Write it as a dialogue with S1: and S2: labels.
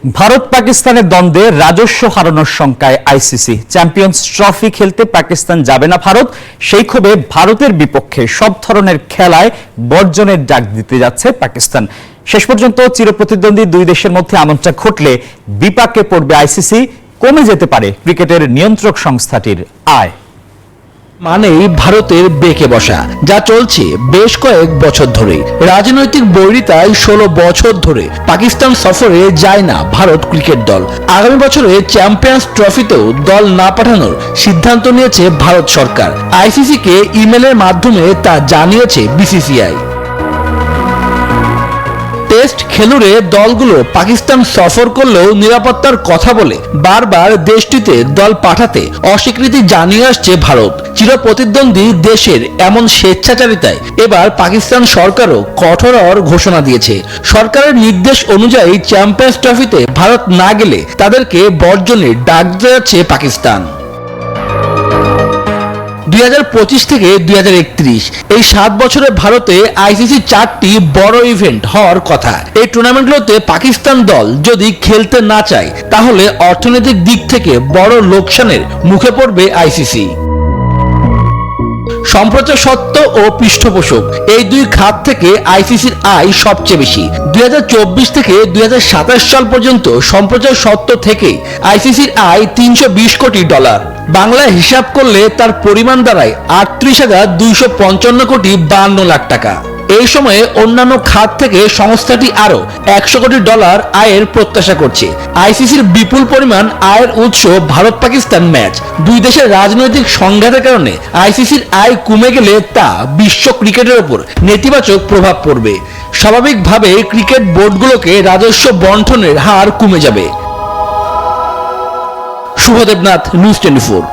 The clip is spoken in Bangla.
S1: ভারত পাকিস্তানের দ্বন্দ্বে রাজস্ব হারানোর শঙ্কায় আইসিসি। চ্যাম্পিয়ন্স ট্রফি খেলতে পাকিস্তান যাবে না ভারত, সেই ক্ষোভে ভারতের বিপক্ষে সব ধরনের খেলায় বর্জনের ডাক দিতে যাচ্ছে পাকিস্তান। শেষ পর্যন্ত চিরপ্রতিদ্বন্দ্বী দুই দেশের মধ্যে এমনটা ঘটলে বিপাকে পড়বে আইসিসি, কমে যেতে পারে ক্রিকেটের নিয়ন্ত্রক সংস্থাটির আয়।
S2: মানেই ভারতের বেঁকে বসা, যা চলছে বেশ কয়েক বছর ধরে। রাজনৈতিক বৈরিতায় 16 বছর ধরে পাকিস্তান সফরে যায় না ভারত ক্রিকেট দল। আগামী বছরে চ্যাম্পিয়ন্স ট্রফিতেও দল না পাঠানোর সিদ্ধান্ত নিয়েছে ভারত সরকার। আইসিসিকে ইমেলের মাধ্যমে তা জানিয়েছে বিসিসিআই। টেস্ট খেলুড়ে দলগুলো পাকিস্তান সফর করলেও নিরাপত্তার কথা বলে বারবার দেশটিতে দল পাঠাতে অস্বীকৃতি জানিয়ে আসছে ভারত। চিরপ্রতিদ্বন্দ্বী দেশের এমন স্বেচ্ছাচারিতায় এবার পাকিস্তান সরকারও কঠোর ঘোষণা দিয়েছে। সরকারের নির্দেশ অনুযায়ী চ্যাম্পিয়ন্স ট্রফিতে ভারত না গেলে তাদেরকে বর্জনের ডাক দিয়েছে পাকিস্তান। 2025 থেকে 2031 এই 7 বছরে ভারতে আইসিসি 4টি বড় ইভেন্ট হওয়ার কথা। এই টুর্নামেন্টগুলোতে পাকিস্তান দল যদি খেলতে না চায় তাহলে অর্থনৈতিক দিক থেকে বড় লোকসানের মুখে পড়বে আইসিসি। সম্প্রচার সত্ত্ব ও পৃষ্ঠপোষক, এই দুই খাত থেকে আইসিসির আয় সবচেয়ে বেশি। 2024 থেকে 2027 সাল পর্যন্ত সম্প্রচার সত্ত্ব থেকে আইসিসির আয় $320 কোটি। বাংলায় হিসাব করলে তার পরিমাণ দাঁড়ায় 38,255 কোটি 52 লাখ টাকা। এই সময়ে অন্যান্য খাত থেকে সংস্থাটি আরো $100 কোটি আয়ের প্রত্যাশা করছে। আইসিসির বিপুল পরিমাণ আয়ের উৎস ভারত পাকিস্তান ম্যাচ। দুই দেশের রাজনৈতিক সংঘাতের কারণে আইসিসির আয় কমে গেলে তা বিশ্ব ক্রিকেটের উপর নেতিবাচক প্রভাব পড়বে। স্বাভাবিকভাবে ক্রিকেট বোর্ডগুলোকে রাজস্ব বণ্টনের হার কমে যাবে। শুভ দেবনাথ, নিউজ 24।